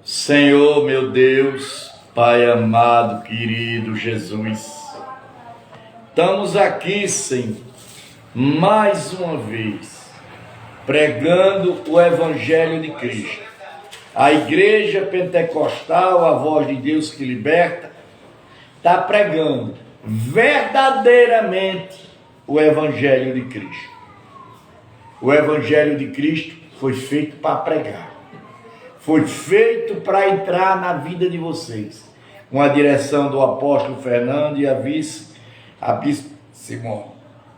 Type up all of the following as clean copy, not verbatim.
Senhor, meu Deus, Pai amado, querido Jesus, estamos aqui, Senhor, mais uma vez, pregando o Evangelho de Cristo. A Igreja Pentecostal, a Voz de Deus que Liberta, está pregando verdadeiramente o Evangelho de Cristo. O Evangelho de Cristo foi feito para pregar. Foi feito para entrar na vida de vocês, com a direção do apóstolo Fernando e a bispo Simão.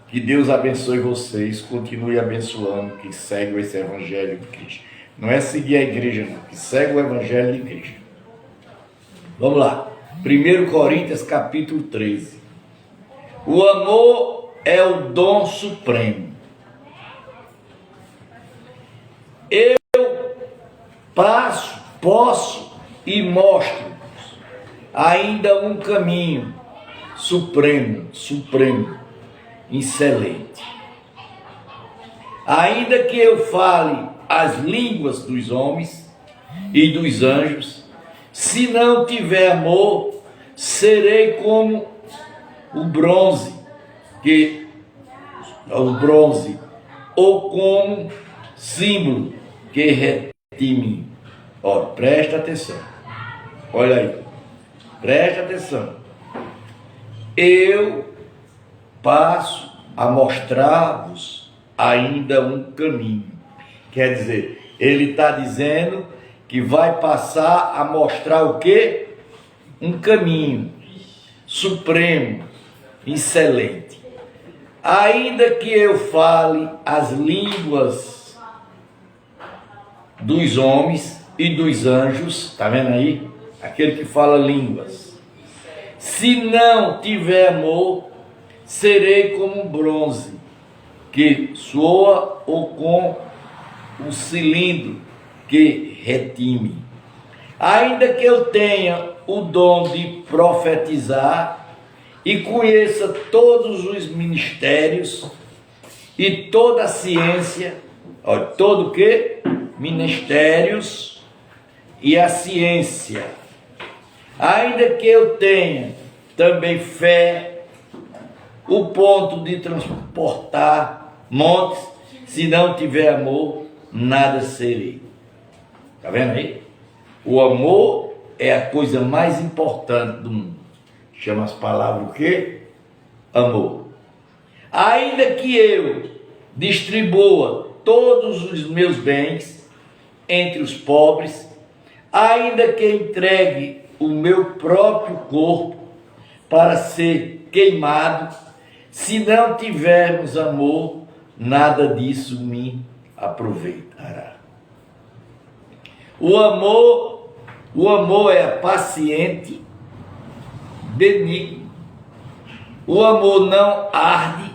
Que Deus abençoe vocês, continue abençoando, que segue esse Evangelho de Cristo. Não é seguir a igreja, não, que segue o Evangelho de Cristo. Vamos lá, 1 Coríntios capítulo 13. O amor é o dom supremo. Posso e mostro ainda um caminho supremo, excelente. Ainda que eu fale as línguas dos homens e dos anjos, se não tiver amor, serei como o bronze, ou como símbolo que retime. Olha, presta atenção. Olha aí. Presta atenção. Eu passo a mostrar-vos ainda um caminho. Quer dizer, ele está dizendo que vai passar a mostrar o quê? Um caminho supremo, excelente. Ainda que eu fale as línguas dos homens e dos anjos, tá vendo aí? Aquele que fala línguas. Se não tiver amor, serei como um bronze que soa, ou com um cilindro que retime. Ainda que eu tenha o dom de profetizar e conheça todos os ministérios e toda a ciência, olha, todo o que? Ministérios e a ciência. Ainda que eu tenha também fé, o ponto de transportar montes, se não tiver amor, nada serei. Está vendo aí? O amor é a coisa mais importante do mundo. Chama as palavras o quê? Amor. Ainda que eu distribua todos os meus bens entre os pobres, ainda que entregue o meu próprio corpo para ser queimado, se não tivermos amor, nada disso me aproveitará. O amor é paciente, benigno. O amor não arde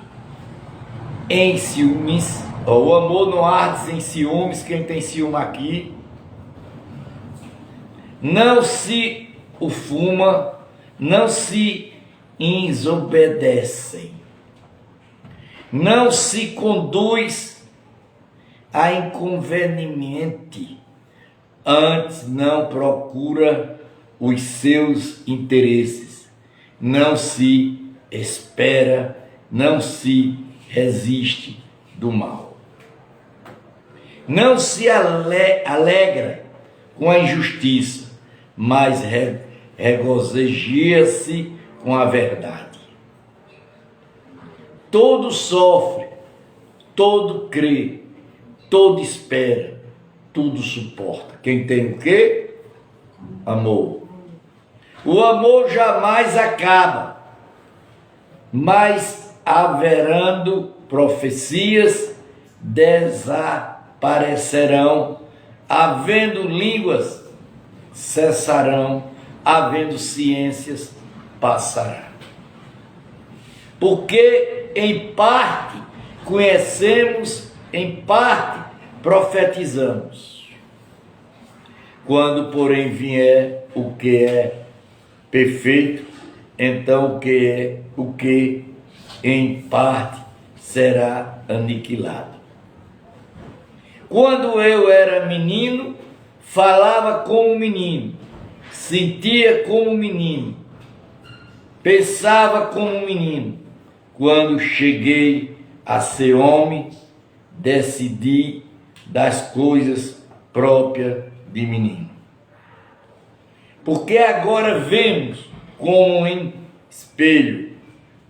em ciúmes. O amor não arde sem ciúmes. Quem tem ciúme aqui? Não se ufuma, não se desobedecem, não se conduz a inconveniente, antes não procura os seus interesses, não se espera, não se resiste do mal, não se alegra com a injustiça, mas regozija-se com a verdade. Todo sofre, todo crê, todo espera, tudo suporta. Quem tem o quê? Amor. O amor jamais acaba, mas haverando profecias, desaparecerão, havendo línguas, cessarão, havendo ciências, passará. Porque em parte conhecemos, em parte profetizamos. Quando, porém, vier o que é perfeito, então o que em parte será aniquilado. Quando eu era menino, falava como um menino, sentia como um menino, pensava como um menino. Quando cheguei a ser homem, decidi das coisas próprias de menino. Porque agora vemos como em espelho,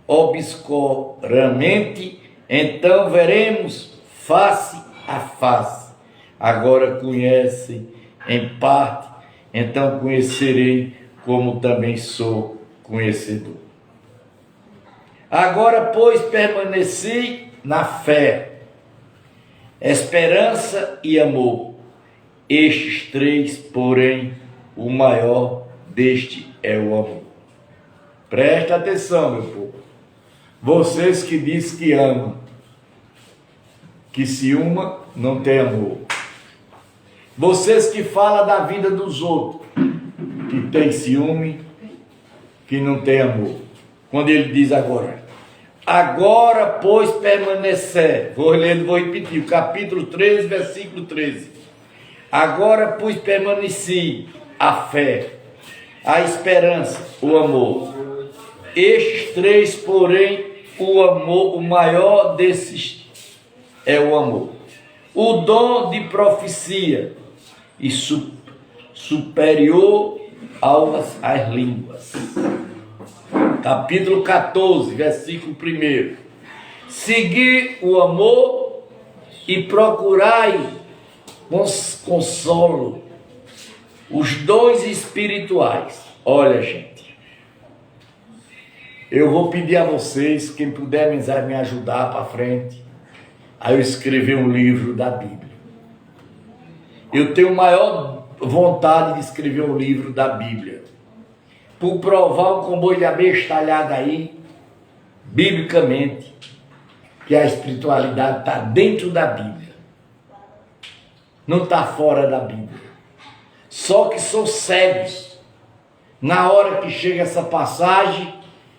obscuramente, então veremos face a face. Agora conhecem em parte, então conhecerei como também sou conhecedor. Agora, pois, permaneci na fé, esperança e amor. Estes três, porém, o maior deste é o amor. Presta atenção, meu povo. Vocês que dizem que amam, que se uma não tem amor. Vocês que falam da vida dos outros, que tem ciúme, que não tem amor. Quando ele diz agora, pois, permanecer. Vou repetir, o capítulo 13, versículo 13. Agora, pois, permaneci a fé, a esperança, o amor. Estes três, porém, o amor, o maior desses é o amor. O dom de profecia e superior às línguas. Capítulo 14, versículo 1. Segui o amor e procurai consolo, os dons espirituais. Olha, gente, eu vou pedir a vocês, quem puder me ajudar para frente, a eu escrever um livro da Bíblia. Eu tenho maior vontade de escrever um livro da Bíblia, por provar um comboio de abestalhada aí, biblicamente, que a espiritualidade está dentro da Bíblia, não está fora da Bíblia. Só que são cegos. Na hora que chega essa passagem,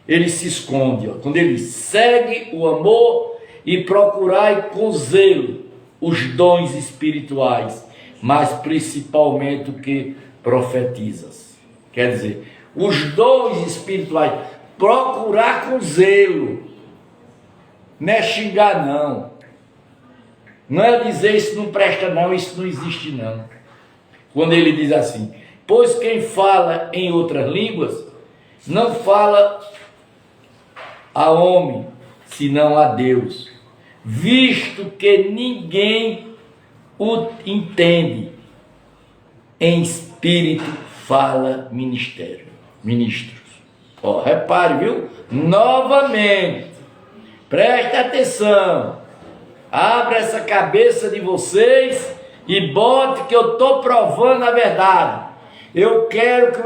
ele se esconde. Ó. Quando ele segue o amor e procurai com zelo os dons espirituais, mas principalmente o que profetizas. Quer dizer, os dons espirituais, procurar com zelo. Não é xingar, não. Não é dizer isso não presta, não, isso não existe, não. Quando ele diz assim, pois quem fala em outras línguas, não fala a homem, senão a Deus, visto que ninguém o entende. Em espírito fala ministros. Ó, repare, viu? Novamente, preste atenção. Abra essa cabeça de vocês e bote que eu estou provando a verdade. Eu quero que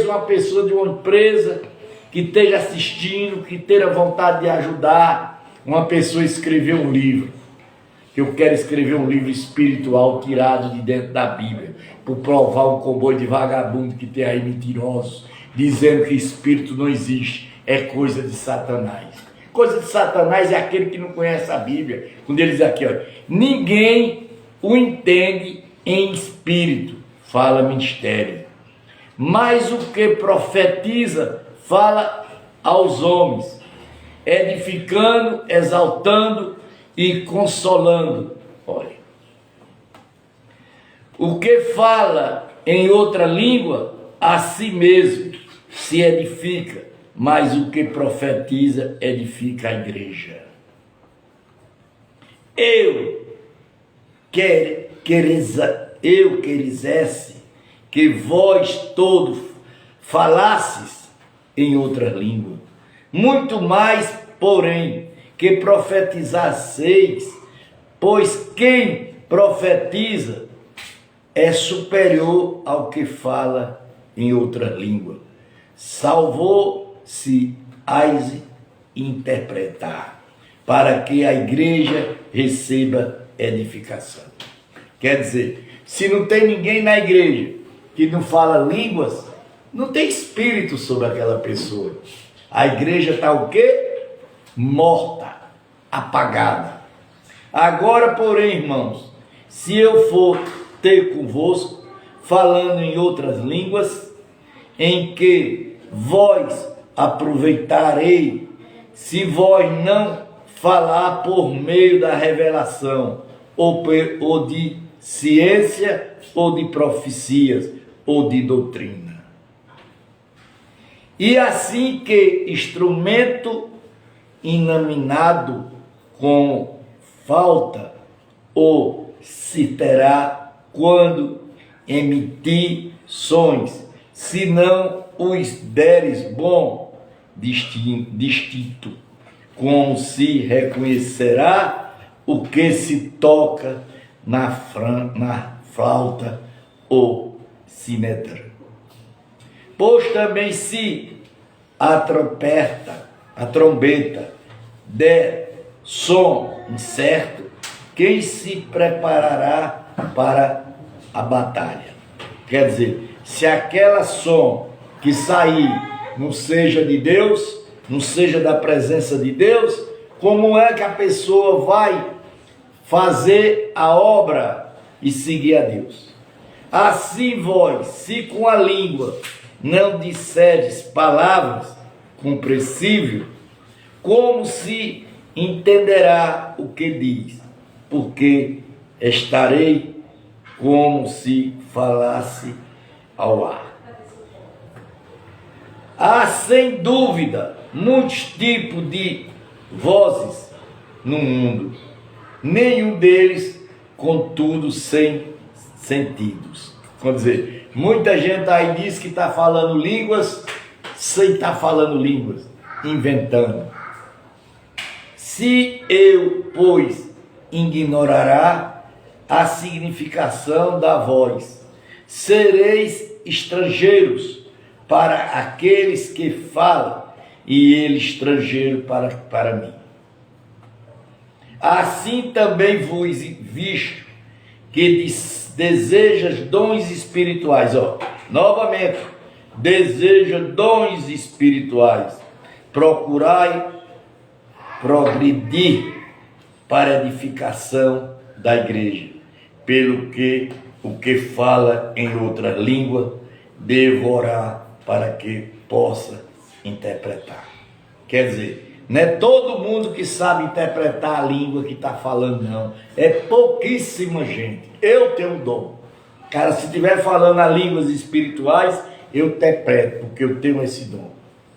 uma pessoa de uma empresa que esteja assistindo, que tenha vontade de ajudar uma pessoa a escrever um livro. Eu quero escrever um livro espiritual tirado de dentro da Bíblia, por provar um comboio de vagabundo que tem aí mentirosos, dizendo que espírito não existe, é coisa de Satanás. Coisa de Satanás é aquele que não conhece a Bíblia. Quando ele diz aqui, ó, ninguém o entende em espírito, fala mistério. Mas o que profetiza, fala aos homens, edificando, exaltando e consolando. Olha, o que fala em outra língua, a si mesmo se edifica, mas o que profetiza edifica a igreja. Eu quisesse que vós todos falasses em outra língua, muito mais, porém, que profetizasseis, pois quem profetiza é superior ao que fala em outra língua. Salvou-se ais interpretar, para que a igreja receba edificação. Quer dizer, se não tem ninguém na igreja que não fala línguas, não tem espírito sobre aquela pessoa. A igreja está o quê? Morta, apagada. Agora, porém, irmãos, se eu for ter convosco, falando em outras línguas, em que vós aproveitarei, se vós não falar por meio da revelação, ou de ciência, ou de profecias, ou de doutrina. E assim que instrumento inaminado com falta, ou se terá quando emitir sons, se não os deres bom distinto, como se reconhecerá o que se toca na flauta ou sinétra. Pois também se a trombeta der som incerto, quem se preparará para a batalha? Quer dizer, se aquela som que sair não seja de Deus, não seja da presença de Deus, como é que a pessoa vai fazer a obra e seguir a Deus? Assim vós, se com a língua não disserdes palavras compreensíveis, como se entenderá o que diz? Porque estarei como se falasse ao ar. Há sem dúvida muitos tipos de vozes no mundo, nenhum deles, contudo, sem sentidos. Quer dizer, muita gente aí diz que está falando línguas sem estar falando línguas, inventando. Se eu, pois, ignorará a significação da voz, sereis estrangeiros para aqueles que falam, e ele estrangeiro para mim. Assim também vos visto que desejas dons espirituais. Novamente, deseja dons espirituais. Procurai progredir para a edificação da igreja, pelo que o que fala em outra língua devorar para que possa interpretar. Quer dizer, não é todo mundo que sabe interpretar a língua que está falando, não. É pouquíssima gente. Eu tenho um dom. Cara, se estiver falando as línguas espirituais, eu interpreto, porque eu tenho esse dom.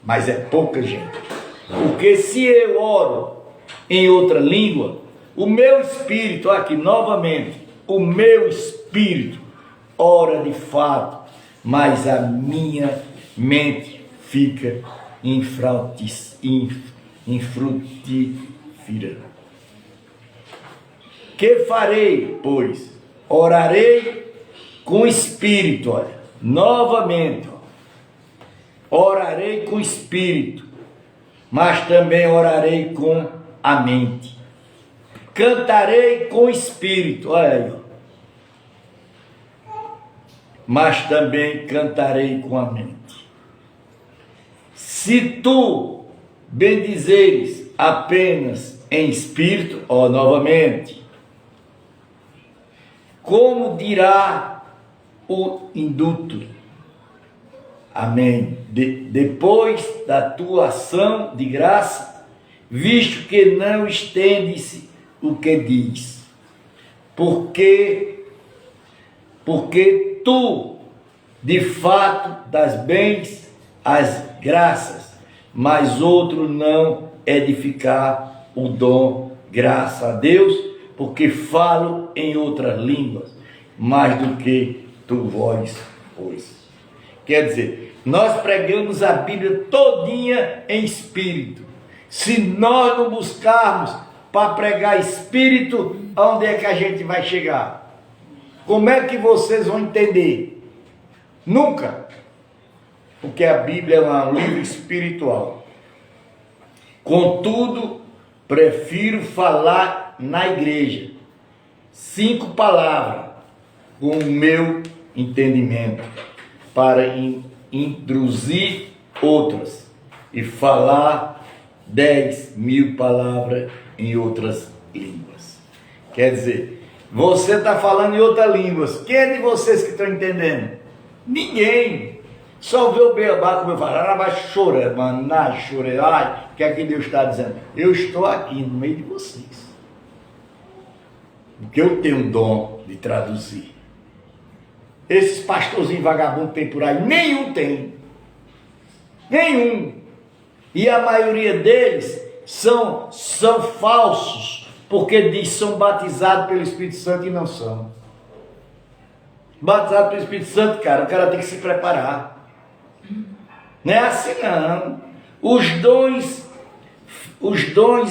Mas é pouca gente. Porque se eu oro em outra língua, o meu espírito, aqui novamente, o meu espírito ora de fato, mas a minha mente fica infrutífera. Que farei, pois? Orarei com espírito, olha, novamente, orarei com espírito, mas também orarei com a mente. Cantarei com espírito, olha aí, mas também cantarei com a mente. Se tu bendizeres apenas em espírito, novamente, como dirá o induto? Amém. Depois da tua ação de graça, visto que não estendes o que diz, porque tu, de fato, das bens as graças, mas outro não edificar o dom, graças a Deus, porque falo em outras línguas, mais do que tu vós, pois. Quer dizer, nós pregamos a Bíblia todinha em espírito. Se nós não buscarmos para pregar espírito, aonde é que a gente vai chegar? Como é que vocês vão entender? Nunca. Porque a Bíblia é um livro espiritual. Contudo, prefiro falar na igreja 5 palavras com o meu entendimento, para introduzir outras e falar 10.000 palavras em outras línguas. Quer dizer, Você está falando em outra língua. Quem é de vocês que estão entendendo? Ninguém. Só vê o beabá como eu falo, ela vai chorar, maná, chorar. O que é que Deus está dizendo? Eu estou aqui no meio de vocês. Porque eu tenho o dom de traduzir. Esses pastorzinhos vagabundos que tem por aí, nenhum tem. Nenhum. E a maioria deles são falsos, porque diz são batizados pelo Espírito Santo e não são. Batizado pelo Espírito Santo, cara, o cara tem que se preparar. Não é assim não. Os dons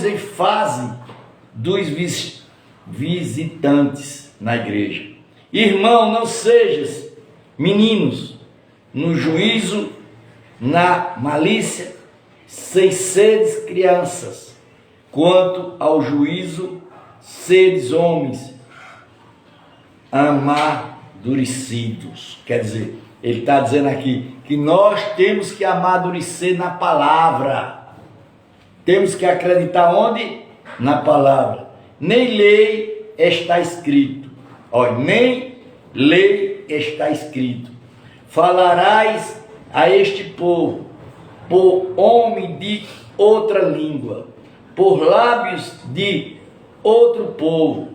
em fase dos visitantes na igreja. Irmão, não sejas meninos no juízo, na malícia, sem seres crianças. Quanto ao juízo, seres homens amadurecidos. Quer dizer, ele está dizendo aqui que nós temos que amadurecer na palavra. Temos que acreditar onde? Na palavra. Nem lei está escrito. Olha, nem lei está escrito. Falarás a este povo por homem de outra língua, por lábios de outro povo,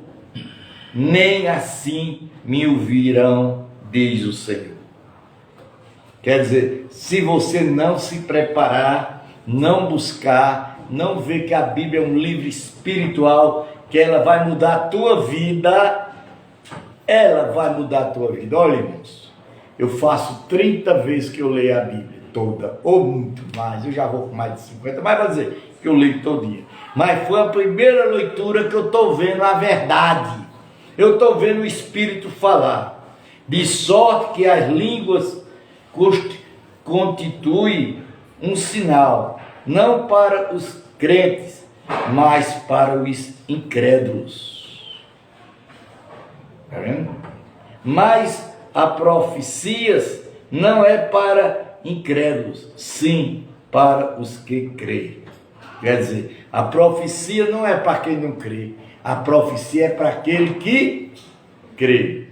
nem assim me ouvirão, diz o Senhor. Quer dizer, se você não se preparar, não buscar, não ver que a Bíblia é um livro espiritual, que ela vai mudar a tua vida, ela vai mudar a tua vida. Olha, irmãos, eu faço 30 vezes que eu leio a Bíblia toda, ou muito mais, eu já vou com mais de 50, mas vou dizer que eu leio todo dia. Mas foi a primeira leitura que eu estou vendo a verdade, eu estou vendo o Espírito falar, de sorte que as línguas constituem um sinal, não para os crentes, mas para os incrédulos. Está vendo? Mas a profecias não é para incrédulos, sim para os que creem. Quer dizer, a profecia não é para quem não crê, a profecia é para aquele que crê.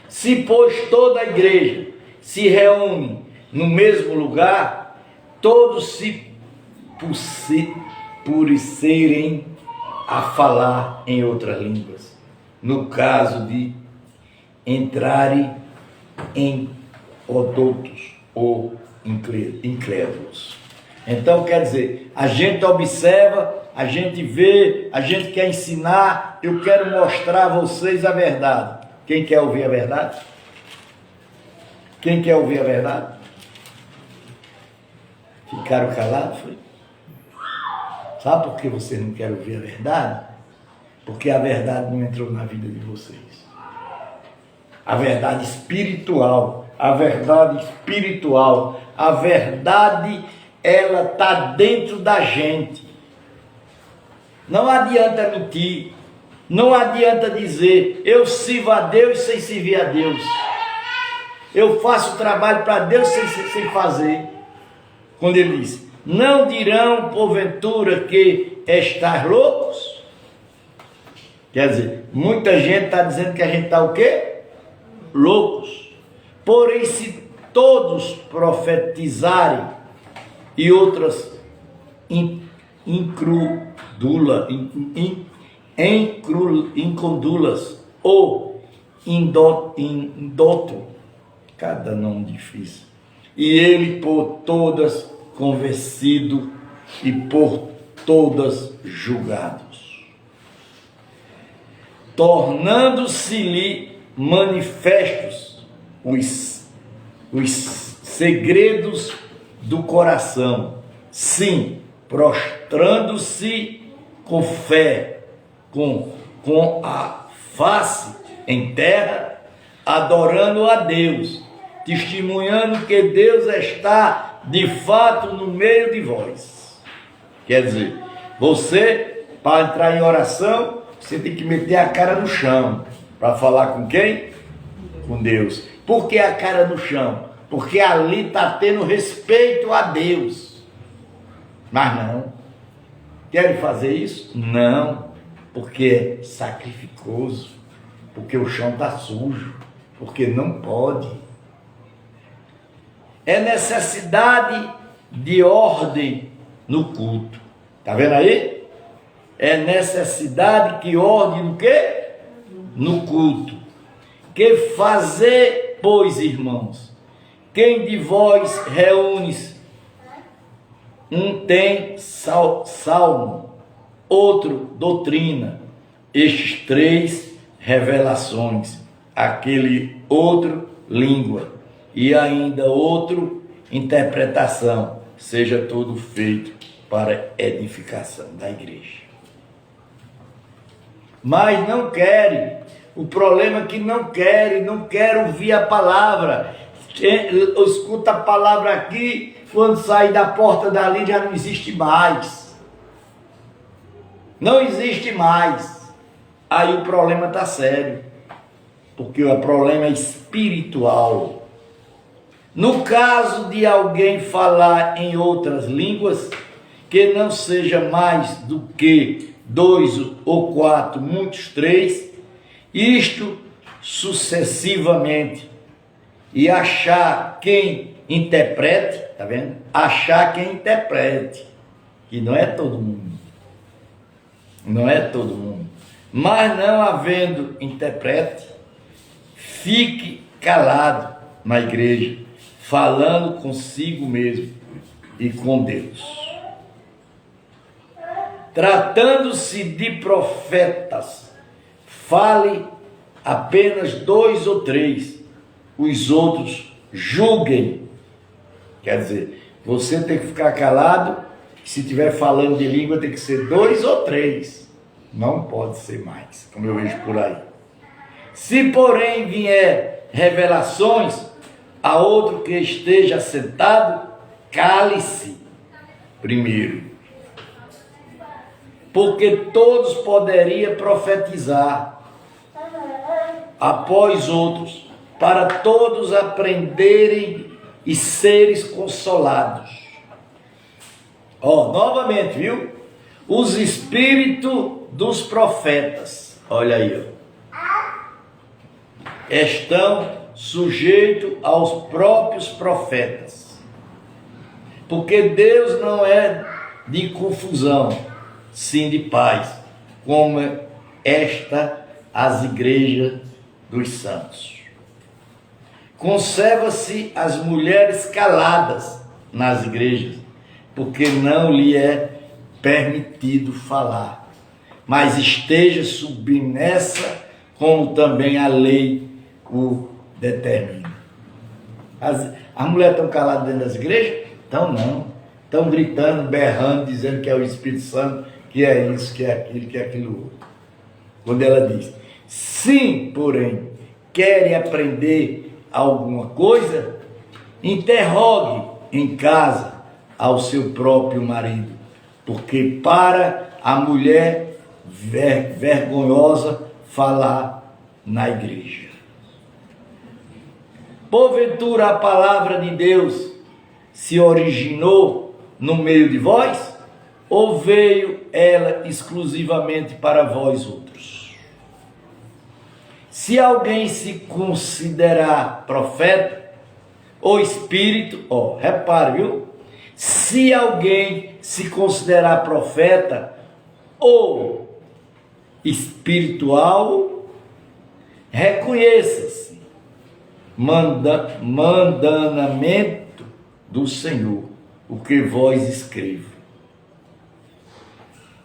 Se, pois, toda a igreja se reúne no mesmo lugar, todos se purificarem a falar em outras línguas, no caso de entrarem em odoutos ou incrédulos. Então, quer dizer, a gente observa, a gente vê, a gente quer ensinar, eu quero mostrar a vocês a verdade. Quem quer ouvir a verdade? Quem quer ouvir a verdade? Ficaram calados? Foi? Sabe por que vocês não querem ouvir a verdade? Porque a verdade não entrou na vida de vocês. A verdade espiritual, a verdade espiritual, a verdade, ela está dentro da gente. Não adianta mentir, não adianta dizer, eu sirvo a Deus sem servir a Deus. Eu faço trabalho para Deus sem fazer. Quando ele diz, não dirão porventura que estás loucos? Quer dizer, muita gente está dizendo que a gente está o quê? Loucos. Porém, se todos profetizarem e outras incrédulas ou indóto, cada nome difícil, e ele por todas convencido e por todas julgados, tornando-se-lhe manifestos os segredos do coração, sim, prostrando-se com fé, com a face em terra, adorando a Deus, testemunhando que Deus está de fato no meio de vós. Quer dizer, você, para entrar em oração, você tem que meter a cara no chão. Para falar com quem? Com Deus. Por que a cara no chão? Porque ali está tendo respeito a Deus. Mas não. Querem fazer isso? Não. porque é sacrificoso, porque o chão está sujo, porque não pode. É necessidade de ordem no culto. Está vendo aí? É necessidade que ordem no quê? No culto. Que fazer, pois, irmãos? Quem de vós reúne-se? Um tem salmo, outro doutrina, estes três revelações, aquele outro língua, e ainda outro interpretação, seja tudo feito para edificação da igreja. Mas não querem, o problema é que não querem ouvir a palavra. Escuta a palavra aqui, quando sair da porta dali já não existe mais. Não existe mais. Aí o problema está sério, porque o problema é espiritual. No caso de alguém falar em outras línguas, que não seja mais do que 2 ou 4, muitos 3, isto sucessivamente, e achar quem interprete, tá vendo? Achar quem interprete, que não é todo mundo, não é todo mundo, mas não havendo interprete, fique calado na igreja, falando consigo mesmo e com Deus. Tratando-se de profetas, fale apenas 2 ou 3, os outros julguem. Quer dizer, você tem que ficar calado, se estiver falando de língua tem que ser 2 ou 3, não pode ser mais, como eu vejo por aí. Se porém vier revelações a outro que esteja sentado, cale-se primeiro, porque todos poderiam profetizar após outros, para todos aprenderem e seres consolados. Novamente, viu? Os espíritos dos profetas, olha aí, estão sujeitos aos próprios profetas, porque Deus não é de confusão, sim de paz, como as igrejas dos santos. Conserva-se as mulheres caladas nas igrejas, porque não lhe é permitido falar, mas esteja submissa, como também a lei o determina. As mulheres estão caladas dentro das igrejas? Então não. Estão gritando, berrando, dizendo que é o Espírito Santo, que é isso, que é aquilo, que é aquilo outro. Quando ela diz, sim, porém, querem aprender alguma coisa, interrogue em casa ao seu próprio marido, porque para a mulher vergonhosa falar na igreja. Porventura a palavra de Deus se originou no meio de vós, ou veio ela exclusivamente para vós outros? Se alguém se considerar profeta ou espírito, repare, viu? Se alguém se considerar profeta ou espiritual, reconheça-se mandamento do Senhor, o que vós escrevo.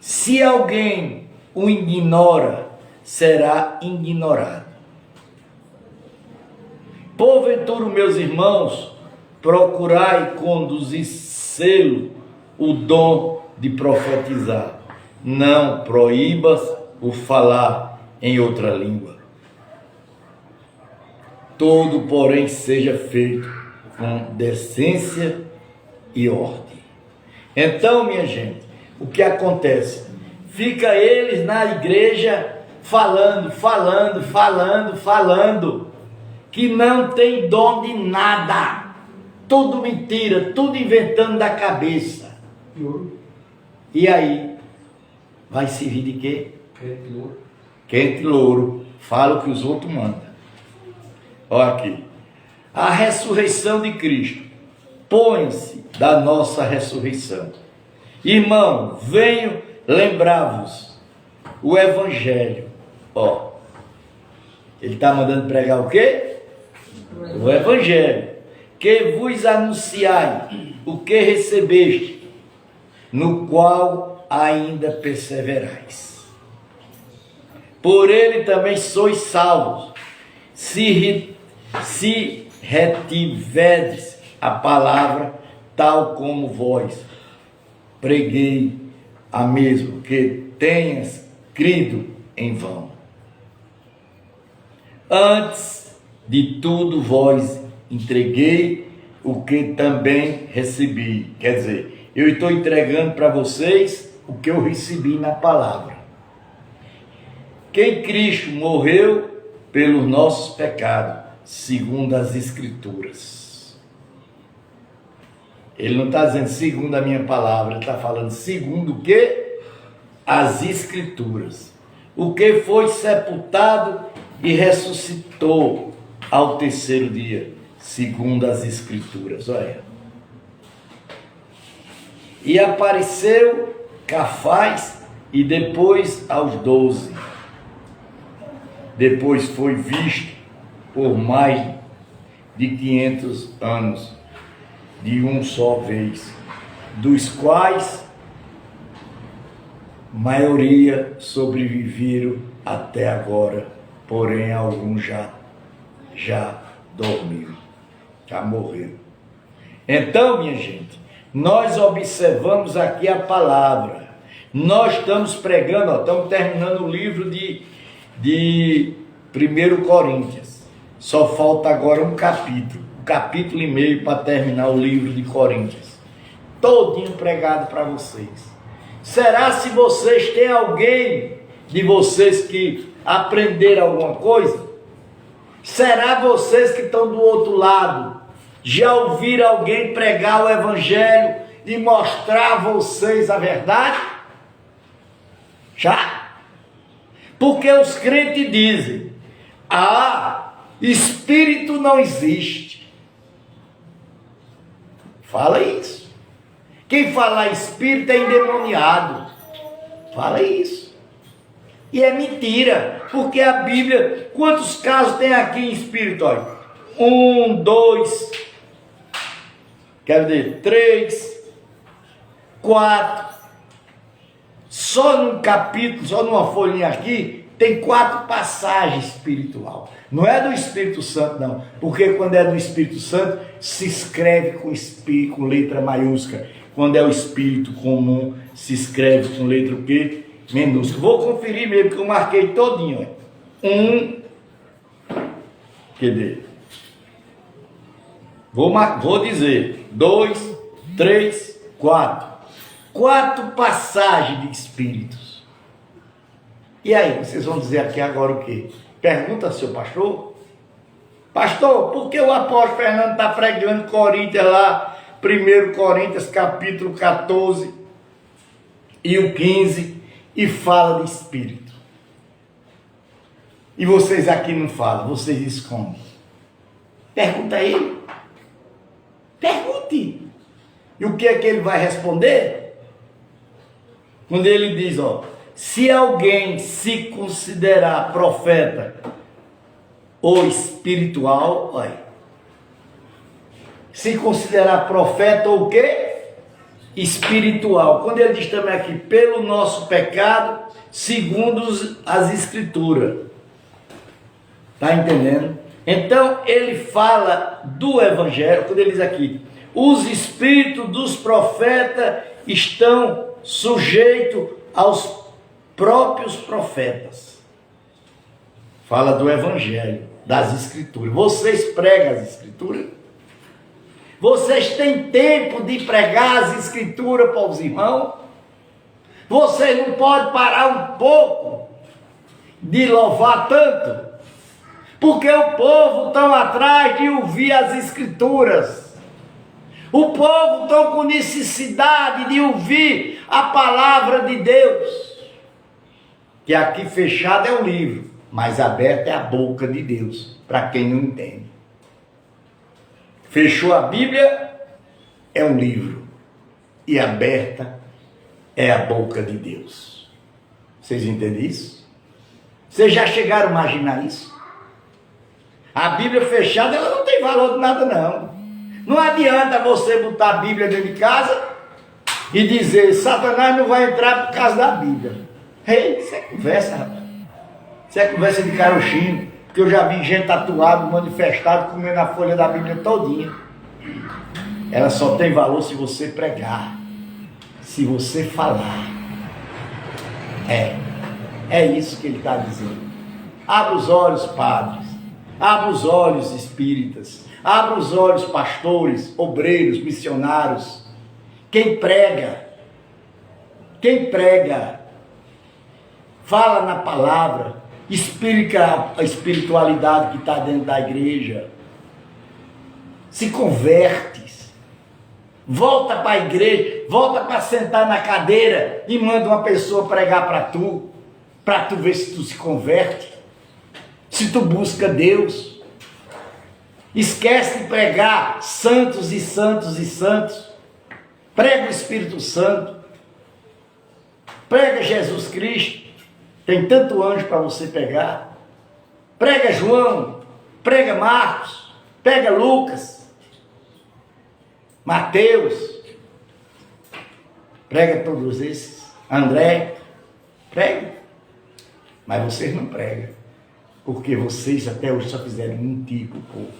Se alguém o ignora, será ignorado. Porventura, meus irmãos, procurai conduzir-se o dom de profetizar. Não proíbas o falar em outra língua. Todo, porém, seja feito com decência e ordem. Então, minha gente, o que acontece? Fica eles na igreja falando, que não tem dom de nada, tudo mentira, tudo inventando da cabeça. E aí, vai servir de quê? Quente louro. Fala o que os outros mandam. Olha aqui. A ressurreição de Cristo. Põe-se da nossa ressurreição. Irmão, venho lembrar-vos o Evangelho. Ó, ele está mandando pregar o quê? O Evangelho. Que vos anunciai o que recebeste, no qual ainda perseverais. Por ele também sois salvos, se retiverdes a palavra tal como vós preguei a mesmo, que tenhas crido em vão. Antes de tudo vós entreguei o que também recebi. Quer dizer, eu estou entregando para vocês o que eu recebi na palavra. Que Cristo morreu pelos nossos pecados, segundo as Escrituras. Ele não está dizendo segundo a minha palavra, ele está falando segundo o que? As Escrituras. O que foi sepultado e ressuscitou ao terceiro dia, segundo as Escrituras. Olha. E apareceu Cafás e depois aos 12. Depois foi visto por mais de 500 anos, de um só vez, dos quais maioria sobreviveram até agora, porém alguns já dormiram, já morreram. Então, minha gente, nós observamos aqui a palavra. Nós estamos pregando, estamos terminando o livro de 1 Coríntios. Só falta agora um capítulo e meio para terminar o livro de Coríntios. Todinho pregado para vocês. Será se vocês têm alguém de vocês que aprenderam alguma coisa? Será vocês que estão do outro lado já ouviram alguém pregar o Evangelho e mostrar a vocês a verdade? Já? Porque os crentes dizem: espírito não existe. Fala isso. Quem falar espírito é endemoniado. Fala isso. E é mentira, porque a Bíblia, quantos casos tem aqui em espírito? Olha, 1, 2, quer dizer, 3, 4. Só num capítulo, só numa folhinha aqui, tem 4 passagens espiritual. Não é do Espírito Santo, não. Porque quando é do Espírito Santo, se escreve com letra maiúscula. Quando é o Espírito comum, se escreve com letra o quê? Minúscula. Vou conferir mesmo, que eu marquei todinho. 1, cadê? Vou dizer. 2, 3, 4. 4 passagens de espíritos. E aí, vocês vão dizer aqui agora o quê? Pergunta ao seu pastor. Pastor, por que o apóstolo Fernando está pregando Coríntios lá? 1 Coríntios capítulo 14 e o 15 e fala de espírito. E vocês aqui não falam, vocês escondem. Pergunta a ele. Pergunte. E o que é que ele vai responder? Quando ele diz, se alguém se considerar profeta ou espiritual, olha, se considerar profeta ou o quê? Espiritual. Quando ele diz também aqui, pelo nosso pecado, segundo as Escrituras. Está entendendo? Então, ele fala do Evangelho, quando ele diz aqui, os espíritos dos profetas estão sujeitos aos próprios profetas. Fala do Evangelho, das Escrituras. Vocês pregam as Escrituras? Vocês têm tempo de pregar as Escrituras para os irmãos? Vocês não podem parar um pouco de louvar tanto? Porque o povo está atrás de ouvir as Escrituras. O povo está com necessidade de ouvir a palavra de Deus. que aqui fechado é o livro, mas aberto é a boca de Deus, para quem não entende. Fechou a Bíblia, é um livro, e aberta é a boca de Deus. Vocês entendem isso? Vocês já chegaram a imaginar isso? A Bíblia fechada, ela não tem valor de nada, não. Não adianta você botar a Bíblia dentro de casa e dizer, Satanás não vai entrar por causa da Bíblia. Ei, isso é conversa, rapaz. Isso é conversa de carochinho. Porque eu já vi gente tatuado, manifestado, comendo a folha da Bíblia todinha. Ela só tem valor se você pregar. Se você falar. É isso que ele está dizendo. Abra os olhos, padres. Abra os olhos, espíritas. Abra os olhos, pastores, obreiros, missionários. Quem prega, fala na palavra, explica a espiritualidade que está dentro da igreja. Se converte. Volta para a igreja, volta para sentar na cadeira e manda uma pessoa pregar para tu ver se tu se converte, se tu busca Deus. Esquece de pregar santos e santos e santos. Prega o Espírito Santo, prega Jesus Cristo, tem tanto anjo para você pegar. Prega João, prega Marcos, prega Lucas, Mateus, prega todos esses, André, prega, mas vocês não pregam, porque vocês até hoje só fizeram mentir para o povo,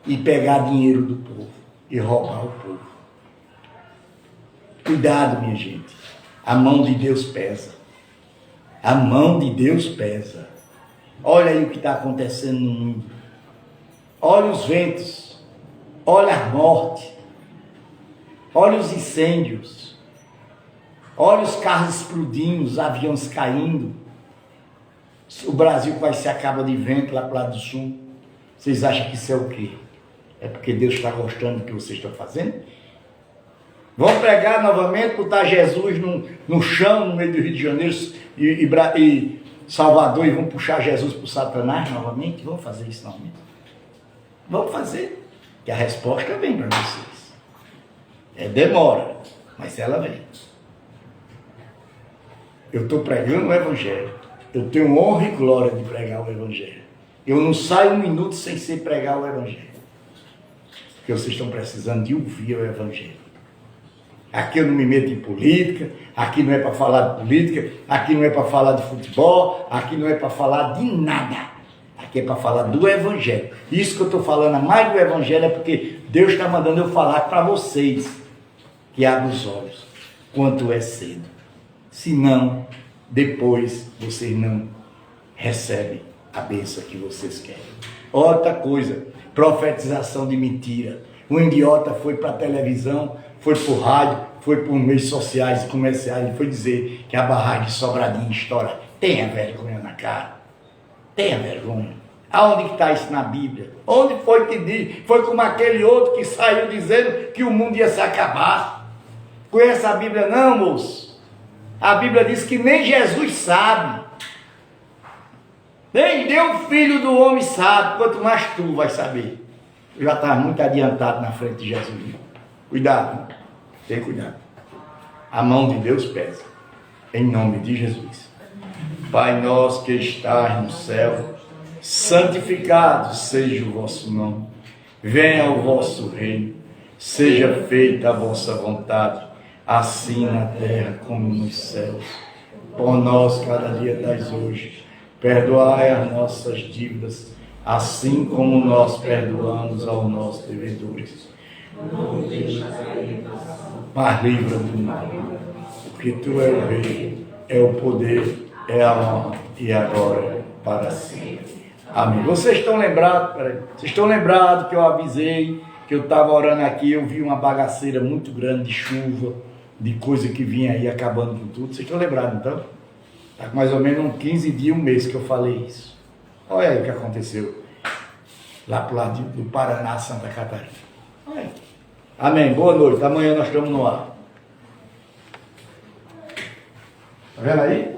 e pegar dinheiro do povo, e roubar o povo. Cuidado, minha gente, a mão de Deus pesa, a mão de Deus pesa. Olha aí o que está acontecendo no mundo, olha os ventos, olha a morte, olha os incêndios, olha os carros explodindo, os aviões caindo. O Brasil quase se acaba de vento lá para o lado do sul. Vocês acham que isso é o quê? É porque Deus está gostando do que vocês estão fazendo? Vão pregar novamente, botar Jesus no chão, no meio do Rio de Janeiro e Salvador, e vão puxar Jesus para o Satanás novamente? Vão fazer isso novamente? Vão fazer. Que a resposta vem para vocês. Demora, mas ela vem. Eu estou pregando o Evangelho. Eu tenho honra e glória de pregar o Evangelho. Eu não saio um minuto sem ser pregar o Evangelho. Porque vocês estão precisando de ouvir o Evangelho. Aqui eu não me meto em política, aqui não é para falar de política, aqui não é para falar de futebol, aqui não é para falar de nada. Aqui é para falar do Evangelho. Isso que eu estou falando a mais do Evangelho é porque Deus está mandando eu falar para vocês que abrem os olhos quanto é cedo. Senão, depois vocês não recebem a bênção que vocês querem. Outra coisa, profetização de mentira. Um idiota foi para a televisão, foi para o rádio, foi para os meios sociais e comerciais e foi dizer que a barragem de Sobradinho estoura. Tenha vergonha na cara. Tenha vergonha. Aonde está isso na Bíblia? Onde foi que diz? Foi como aquele outro que saiu dizendo que o mundo ia se acabar. Conhece a Bíblia não, moço? A Bíblia diz que nem Jesus sabe. Nem o Filho do Homem sabe, quanto mais tu vai saber. Eu já estava muito adiantado na frente de Jesus. Cuidado, né? Tem cuidado. A mão de Deus pesa. Em nome de Jesus. Pai nosso que estás no céu, santificado seja o vosso nome. Venha o vosso reino. Seja feita a vossa vontade, assim na terra como nos céus. Por nós cada dia dais hoje. Perdoai as nossas dívidas, assim como nós perdoamos aos nossos devedores. Mas livra do mal, porque tu és o rei, é o poder, é a honra e agora para sempre. Amém. Vocês estão lembrados? Vocês estão lembrados que eu avisei que eu estava orando aqui, eu vi uma bagaceira muito grande de chuva, de coisa que vinha aí acabando com tudo. Vocês estão lembrados então? Está com mais ou menos uns 15 dias, um mês que eu falei isso. Olha aí o que aconteceu lá para o lado do Paraná, Santa Catarina. Olha aí. Amém. Boa noite. Amanhã nós estamos no ar. Está vendo aí?